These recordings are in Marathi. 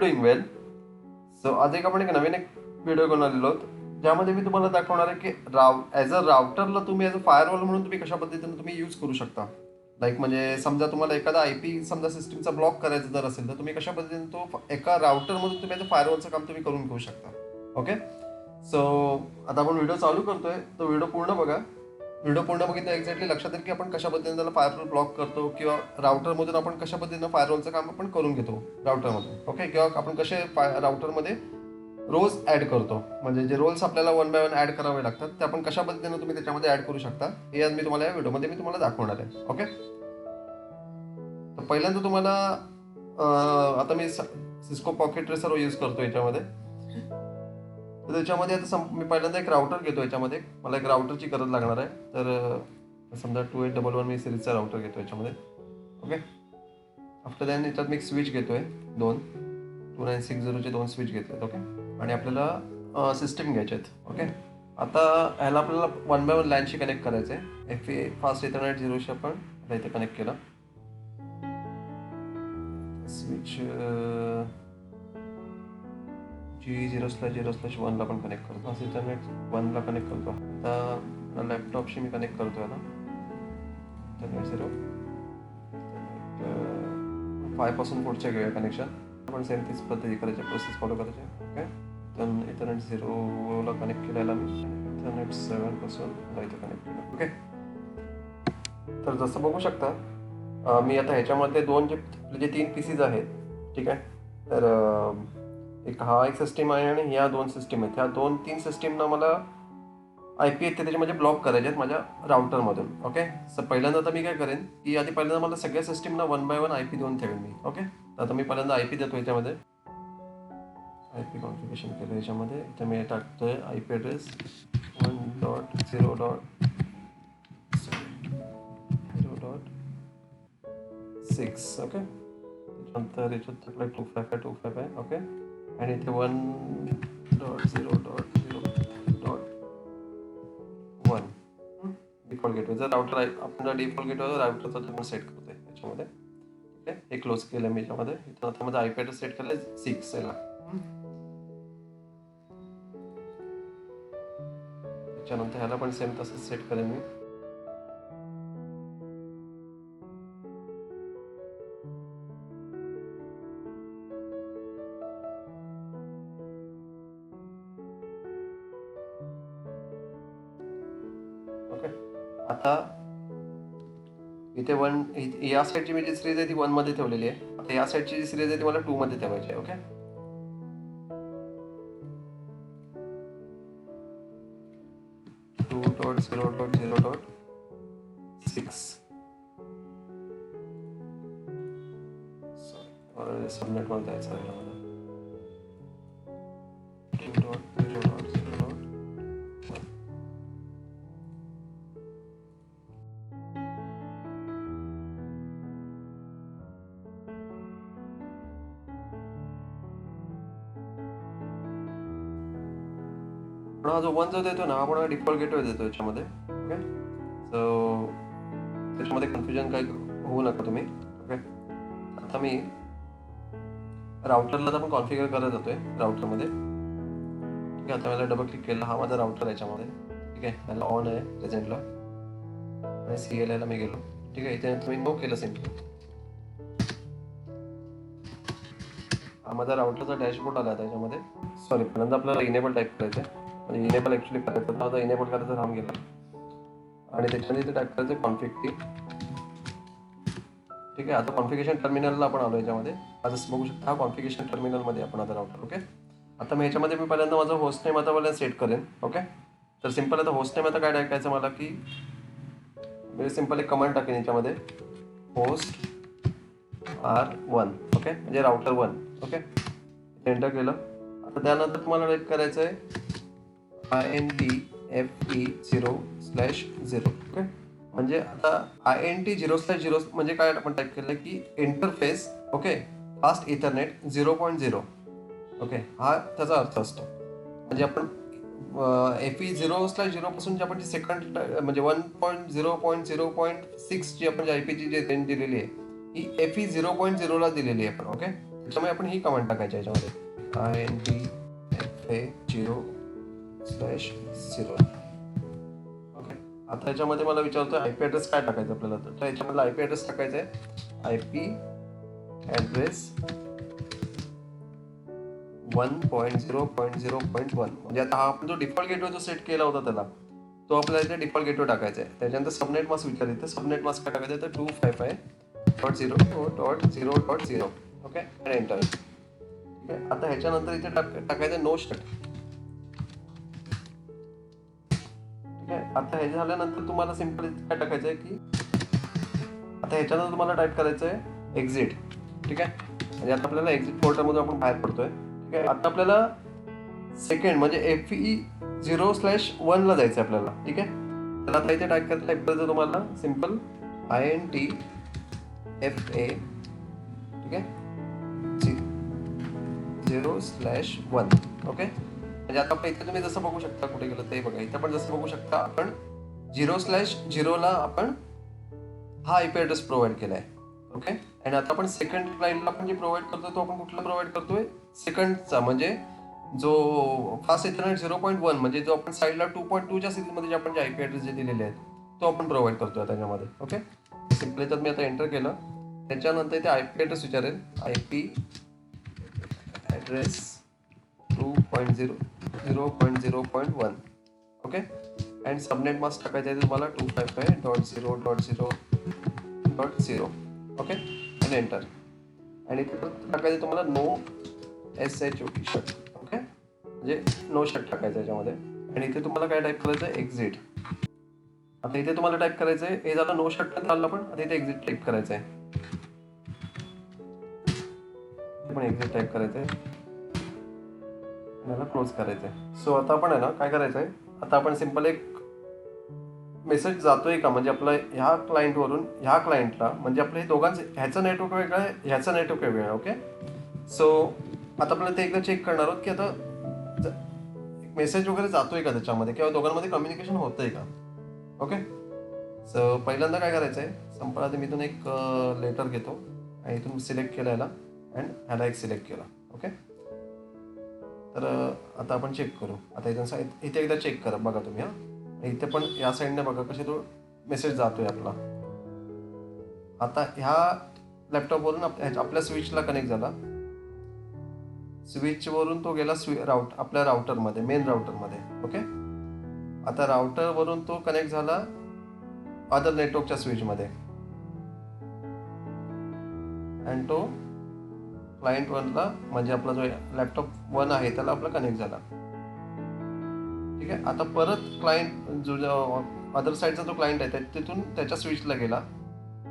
डुईंग वेल. सो आज आपण एक नवीन व्हिडिओ घेऊन आलेलो आहोत, ज्यामध्ये मी तुम्हाला दाखवणार आहे की ॲज अ राउटरला तुम्ही ॲज अ फायरवॉल म्हणून तुम्ही कशा पद्धतीने तुम्ही यूज करू शकता. लाईक म्हणजे समजा तुम्हाला एखादा आयपी समजा सिस्टीमचा ब्लॉक करायचा जर असेल तर तुम्ही कशा पद्धतीने तो एका राउटरमधून तुम्ही ॲज अ फायरवॉलचं काम तुम्ही करून घेऊ शकता. ओके, सो आता आपण व्हिडिओ चालू करतोय, तो व्हिडिओ पूर्ण बघा. व्हिडिओ पूर्ण बघितलं एक्झॅक्टली लक्षात येईल की आपण कशा पद्धतीने त्याला फायरवॉल ब्लॉक करतो किंवा राउटरमधून आपण कशा पद्धतीने फायरवॉलचं काम आपण करून घेतो राउटरमधून. ओके, किंवा आपण कसे राउटरमध्ये रोज ॲड करतो, म्हणजे जे रोल्स आपल्याला वन बाय वन ॲड करावे लागतात ते आपण कशा पद्धतीने तुम्ही त्याच्यामध्ये ॲड करू शकता हे आज मी तुम्हाला या व्हिडिओमध्ये मी तुम्हाला दाखवणार आहे. ओके, तर पहिल्यांदा तुम्हाला आता मी सिस्को पॉकेट ट्रेसर यूज करतो याच्यामध्ये. तर त्याच्यामध्ये आता मी पहिल्यांदा एक राउटर घेतो. याच्यामध्ये मला एक राउटरची गरज लागणार आहे. तर समजा 2811 मी सिरीजचा राउटर घेतो याच्यामध्ये. ओके, आफ्टर दॅन याच्यात मी एक स्विच घेतोय, 2960चे 2 स्विच घेतलेत. ओके, आणि आपल्याला सिस्टीम घ्यायचे आहेत. ओके, आता ह्याला आपल्याला वन बाय वन लाईनशी कनेक्ट करायचं आहे. FA फास्ट इथरनेट 0शी आपण इथे कनेक्ट केलं. स्विच G0/0/1 ला पण कनेक्ट करतो. फास्ट इथरनेट 1 ला कनेक्ट करतो. आता लॅपटॉपशी मी कनेक्ट करतो याला. इथरनेट 0 5 पासून पुढचे घेऊया कनेक्शन. आपण सेम तीच पद्धती करायची, प्रोसेस फॉलो करायची. ओके, तर इथरनेट 0ला कनेक्ट केलेला मी. इथरनेट 7 पासून इथे कनेक्ट केलं. ओके, तर जसं बघू शकता मी आता ह्याच्यामध्ये जे 3 पीसीज आहेत. ठीक आहे, तर एक हा एक सिस्टीम आहे आणि ह्या 2 सिस्टीम आहेत. ह्या 2-3 सिस्टीमना मला IP आहेत ते त्याच्यामध्ये ब्लॉक करायचे आहेत माझ्या राउटरमधून. ओके, सर पहिल्यांदा आता मी काय करेन की आधी पहिल्यांदा मला सगळ्या सिस्टीमना वन बाय वन IP देऊन ठेवेन मी. ओके, तर आता मी पहिल्यांदा IP देतो याच्यामध्ये. IP कॉन्फिगरेशन केलं याच्यामध्ये. इथं मी टाकतोय IP ॲड्रेस 1.0.6. ओके, त्याच्यानंतर याच्यात आपला 255 आहे. ओके, आणि इथे 1.0.0.1 डिफॉल्ट गेटवे. जर राउटर आपण डिफॉल्ट गेटवे राउटरचा आपण सेट करतोय याच्यामध्ये. ठीक आहे, हे क्लोज केलं मी याच्यामध्ये. इथं आता माझा IP ॲड्रेस सेट केला 6 याला. त्याच्यानंतर ह्याला पण सेम तसंच सेट करेन मी. ओके, आता इथे या साईडची मी जी सिरीज आहे ती 1 मध्ये ठेवलेली आहे. आता या साईडची जी सिरीज आहे ती मला 2 मध्ये ठेवायची आहे. ओके, 2.0.0.6 सबनेट मध्ये द्यायचं आहे मला. 2.0.0.1 हा जो 1 जो देतो ना, आपण डिफॉल्ट गेटवे देतो याच्यामध्ये. ओके, सो त्याच्यामध्ये कन्फ्युजन काही होऊ नका तुम्ही. ओके, आता मी राउटरला आपण कॉन्फिगर करत जातोय राउटरमध्ये. ठीक आहे, आता मला डबल क्लिक केलं. हा माझा राउटर याच्यामध्ये. ठीक आहे, त्याला ऑन आहे प्रेझेंटला आणि CLI मी गेलो. ठीक आहे, इथे तुम्ही नो केलं सिम्पली. हा माझा राउटरचा डॅशबोर्ड आला त्याच्यामध्ये. सॉरी, पहिल्यांदा आपल्याला इनेबल टाईप करायचं आहे. म्हणजे इनेबल ॲक्च्युली करायचं, माझा इनेबल करायचं राहून गेला. आणि त्याच्यामध्ये इथे टाईप करायचं कॉन्फिग टी. ठीक आहे, आता कॉन्फिगरेशन टर्मिनलला आपण आलो याच्यामध्ये. आता बघू शकता हा कॉन्फिगरेशन टर्मिनलमध्ये आपण आता राउटर. ओके, आता मी ह्याच्यामध्ये मी पहिल्यांदा माझं होस्ट नेम आता मला सेट करेन. ओके, तर सिम्पल आता होस्ट नेम आता काय टाकायचं मला की मी सिम्पल एक कमांड टाकेन याच्यामध्ये होस्ट R1. ओके, म्हणजे राउटर 1. ओके, एंटर केलं. आता त्यानंतर तुम्हाला टाईप करायचं आहे INTFE0/0. ओके, म्हणजे आता INT0/0 म्हणजे काय आपण टाईप केलं की interface. Okay, fast Ethernet 0.0. Okay, हा त्याचा अर्थ असतो. म्हणजे आपण FE0/0 पासून जे आपण जी सेकंड म्हणजे 1.0.0.6 जी आपण IP ची जी रेंज दिलेली आहे ही FE0.0 ला दिलेली आहे आपण. ओके, त्याच्यामुळे आपण ही कमांड टाकायची याच्यामध्ये INTFA0/0. ओके. आता याच्यामध्ये मला विचारतोय आयपी ॲड्रेस काय टाकायचं आपल्याला, तर याच्यामध्ये आयपी ॲड्रेस टाकायचा आहे IP ॲड्रेस 1.0.0.1. म्हणजे आता हा आपण जो डिफॉल्ट गेटवे जो सेट केला होता त्याला, तो आपल्याला इथे डिफॉल्ट गेटवे टाकायचा आहे. त्याच्यानंतर सबनेट मास्क विचारले, तर सबनेट मास्क काय टाकायचं आहे, तर 255.0.0.0. ओके, आणि एंटर. ठीक आहे. आता ह्याच्यानंतर इथे टाकायचं नो शट. ठीक आहे. आता हे झाल्यानंतर तुम्हाला सिम्पल काय टाकायचं आहे की आता ह्याच्यानंतर तुम्हाला टाईप करायचं आहे एक्झिट. ठीक आहे. म्हणजे आता आपल्याला एक्झिट पोर्टलमधून आपण बाहेर पडतोय. ठीक आहे. आता आपल्याला सेकंड म्हणजे FE0/1 ला जायचं आपल्याला. ठीक आहे. तर आता इथे टाईप करायचं तुम्हाला सिम्पल INTFA. ठीक आहे, 0/1. ओके. म्हणजे आता आपण इथे तुम्ही जसं बघू शकता, कुठे गेलं ते बघा, इथे पण जसं बघू शकता आपण 0/0 ला आपण हा IP ॲड्रेस प्रोव्हाइड केलाय. ओके. आणि आता आपण सेकंड क्लायंटला आपण जे प्रोव्हाइड करतोय तो आपण कुठला प्रोव्हाइड करतोय, सेकंडचा, म्हणजे जो फास्ट इथरनेट 0.1 म्हणजे जो आपण साईडला 2.2च्या सिरीजमध्ये जे आपण जे IP ॲड्रेस जे दिलेले आहेत तो आपण प्रोव्हाइड करतोय त्याच्यामध्ये. ओके. सिम्पली तर मी आता एंटर केलं. त्याच्यानंतर इथे IP ॲड्रेस विचारेल, IP address 2.0.0.1. Okay. And subnet mask टाकायचं आहे तुम्हाला 255.0.0.0. ओके, आणि एंटर. आणि इथे टाकायचं तुम्हाला नो SHOT. ओके, म्हणजे नो शट टाकायचं याच्यामध्ये. आणि इथे तुम्हाला काय टाईप करायचं आहे, एक्झिट. आता इथे तुम्हाला टाईप करायचं आहे, हे झालं नो शट चाललं, पण आता इथे एक्झिट टाईप करायचं आहे. पण एक्झिट टाईप करायचं आहे, याला क्लोज करायचं आहे. सो आता आपण आहे ना काय करायचं आहे, आता आपण सिम्पल एक मेसेज जातोय का, म्हणजे आपला ह्या क्लायंटवरून ह्या क्लायंटला, म्हणजे आपलं हे दोघांचं ह्याचं नेटवर्क वेगळं आहे, ह्याचं नेटवर्क वेगळं आहे. ओके. सो आता आपल्याला ते एकदा चेक करणार आहोत की आता मेसेज वगैरे जातोय का त्याच्यामध्ये, किंवा दोघांमध्ये कम्युनिकेशन होतंय का. ओके. सो पहिल्यांदा काय करायचं आहे, संपला तर मी इथून एक लेटर घेतो आणि इथून सिलेक्ट केला याला, अँड ह्याला एक सिलेक्ट केला. ओके. तर आता आपण चेक करू. आता इथे एकदा चेक करा, बघा तुम्ही. इथे पण या साईडने बघा कसे तो मेसेज जातोय आपला. आता ह्या लॅपटॉपवरून आपल्या स्विचला कनेक्ट झाला, स्विचवरून तो गेला आपल्या राउटरमध्ये, मेन राउटरमध्ये. ओके. आता राउटरवरून तो कनेक्ट झाला अदर नेटवर्कच्या स्विचमध्ये, अँड तो क्लायंट 1ला, म्हणजे आपला जो लॅपटॉप 1 आहे त्याला आपला कनेक्ट झाला. ठीक आहे. आता परत क्लायंट जो अदर साईडचा जो क्लायंट आहे तिथून त्याच्या स्विचला गेला,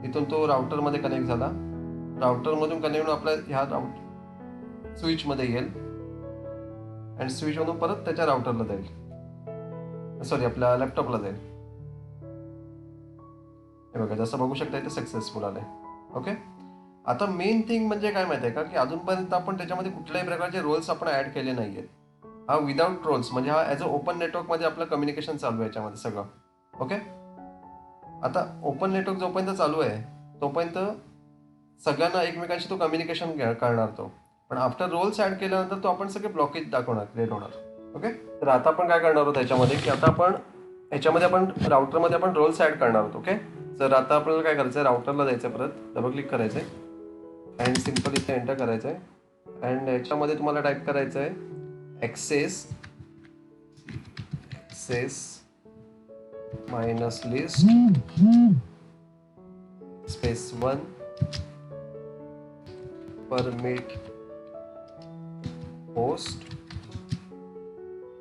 इथून तो राउटरमध्ये कनेक्ट झाला, राउटरमधून कनेक्ट होऊन आपल्या ह्या स्विचमध्ये येईल, आणि स्विचमधून परत त्याच्या राउटरला जाईल, सॉरी आपल्या लॅपटॉपला जाईल. हे बघा, जसं बघू शकता इथे सक्सेसफुल आलंय. ओके. आता मेन थिंग म्हणजे काय माहिती आहे का, की अजूनपर्यंत आपण त्याच्यामध्ये कुठल्याही प्रकारचे रोल्स आपण ऍड केले नाहीयेत. हा विदाउट रोल्स, म्हणजे हा ॲज अ ओपन नेटवर्कमध्ये आपलं कम्युनिकेशन चालू आहे याच्यामध्ये सगळं. ओके. आता ओपन नेटवर्क जोपर्यंत चालू आहे तोपर्यंत सगळ्यांना एकमेकांशी तो कम्युनिकेशन करणार तो, पण आफ्टर रोल्स ऍड केल्यानंतर तो आपण सगळे ब्लॉकेज दाखवणार, क्रिएट होणार. ओके. तर आता आपण काय करणार आहोत त्याच्यामध्ये, की आता आपण ह्याच्यामध्ये आपण राउटरमध्ये आपण रोल्स ऍड करणार आहोत. ओके. तर आता आपल्याला काय करायचं आहे, राउटरला जायचं आहे, परत डबल क्लिक करायचं आहे, अँड सिम्पल इथे एंटर करायचं आहे, अँड याच्यामध्ये तुम्हाला टाईप करायचं आहे access minus list space 1 permit host,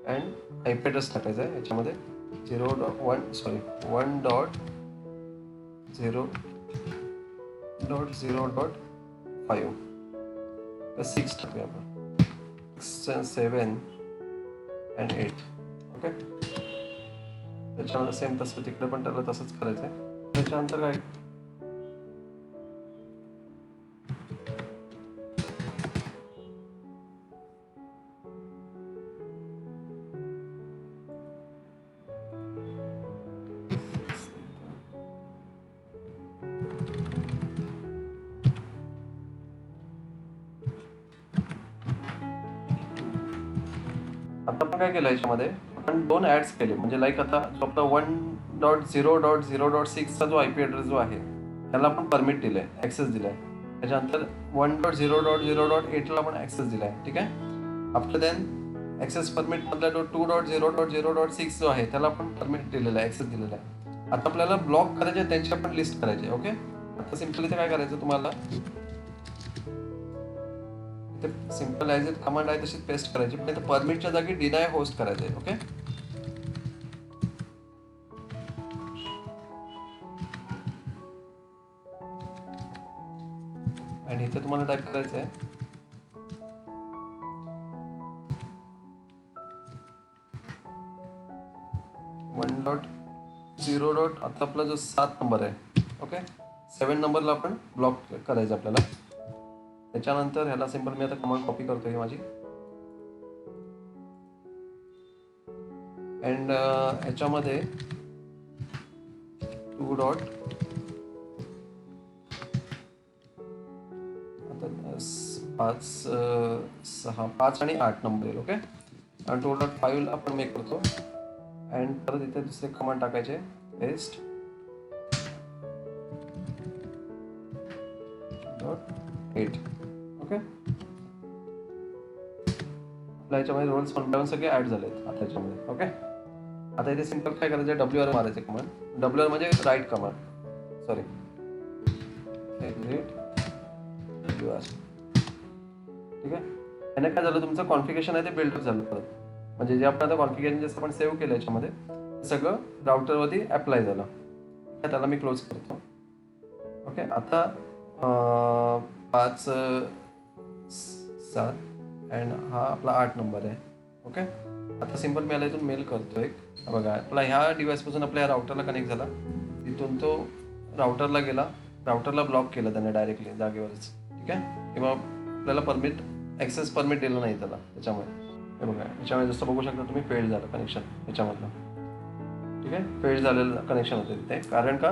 and IP address टाकायचा आहे याच्यामध्ये 1.0.0.5 तर 6 टाकूया आपण, 6, 7 and 8. ओके. त्याच्यानंतर सेम तसं तिकडे पण त्याला तसंच करायचं आहे. त्याच्यानंतर काय, आता आपण काय केलं याच्यामध्ये, आपण 2 ॲड्स केले. म्हणजे लाईक आता जो आपला 1.0.0.6 जो IP ॲड्रेस जो आहे त्याला आपण परमिट दिलंय, ॲक्सेस दिलाय. त्याच्यानंतर 1.0.0.8 ला आपण ॲक्सेस दिलाय. ठीक आहे. आफ्टर देन ॲक्सेस परमिट मधला 2.0.0.6 जो आहे त्याला आपण परमिट दिलेला आहे, ॲक्सेस दिलेला आहे. आता आपल्याला ब्लॉक करायचे, त्यांची आपण लिस्ट करायची. ओके. आता सिम्पली इथे काय करायचं तुम्हाला, सिंपल ॲज इट कमांड आहे तशीच पेस्ट करायची, पण इथे परमिटच्या जागी डिनाय होस्ट करायचं आहे. ओके. आणि इथे तुम्हाला टाईप करायचं आहे 1.0. आता आपला जो 7 नंबर आहे. ओके. 7 नंबरला आपण ब्लॉक करायचं आपल्याला. त्याच्यानंतर ह्याला सिंपल मी आता कमांड कॉपी करतोय माझी, अँड ह्याच्यामध्ये 2. आता 5, 6, 5 आणि 8 नंबर येईल. ओके. आणि 2.5 आपण मेक करतो. अँड परत इथे दुसरे कमांड टाकायचे, पेस्ट .8. ओके. आपल्या ह्याच्यामध्ये रोल्स 1 by 1 सगळे ऍड झालेत आता ह्याच्यामध्ये. ओके. आता इथे सिंपल काय करायचं, WR मारायचं कमांड. WR म्हणजे write command, sorry exit WR. ठीक आहे. याने काय झालं, तुमचं कॉन्फिगरेशन आहे ते बिल्डअप झालं परत. म्हणजे जे आपण आता कॉन्फिगरेशन जसं आपण सेव्ह केलं याच्यामध्ये सगळं राउटरवरती अप्लाय झालं. त्याला मी क्लोज करतो. ओके. आता 5, 7 अँड हा आपला 8 नंबर आहे. ओके. आता सिंपल मी याला इथून मेल करतो एक. बघा, आपला ह्या डिव्हाइसपासून आपल्या राउटरला कनेक्ट झाला, तिथून तो राउटरला गेला, राउटरला ब्लॉक केलं त्याने डायरेक्टली जागेवरच. ठीक आहे. किंवा आपल्याला ॲक्सेस परमिट दिलं नाही त्याला त्याच्यामुळे. हे बघा, याच्यामध्ये जसं बघू शकता तुम्ही, फेल झालं कनेक्शन याच्यामधलं. ठीक आहे. फेल झालेलं कनेक्शन होतं तिथे. कारण का,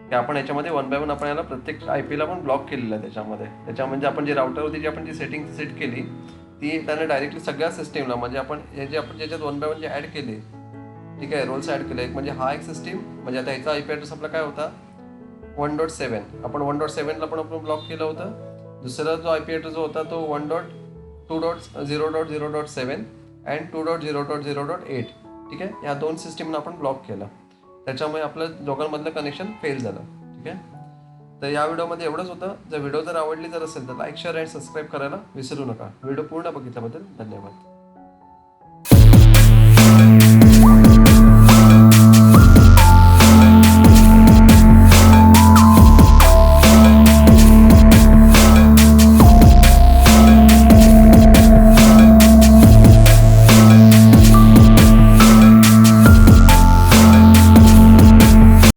की आपण याच्यामध्ये 1 by 1 आपण याला प्रत्येक IP ला पण ब्लॉक केलेलं आहे त्याच्यामध्ये. म्हणजे आपण जे राउटरवरती जी आपण जी सेटिंग सेट केली ती त्याने डायरेक्टली सगळ्या सिस्टीमला, म्हणजे आपण हे जे आपण ज्याच्यात 1 by 1 जे ॲड केले, ठीक आहे, रोल्स ॲड केले. एक म्हणजे हा एक सिस्टीम, म्हणजे आता ह्याचा IP ॲड्रेस आपला काय होता 1.7. आपण 1.7 ला पण आपण ब्लॉक केलं होतं. दुसरा जो IP ॲड्रेस जो होता तो 1.2.0.0.7 अँड 2.0.0.8. ठीक आहे. ह्या 2 सिस्टीमला आपण ब्लॉक केलं. त्याच्यामुळे आपलं दोघांमधलं कनेक्शन फेल झालं. ठीक आहे. तर या व्हिडिओमध्ये एवढंच होतं. जर व्हिडिओ जर आवडली जर असेल तर लाईक, शेअर अँड सबस्क्राईब करायला विसरू नका. व्हिडिओ पूर्ण बघितल्याबद्दल धन्यवाद.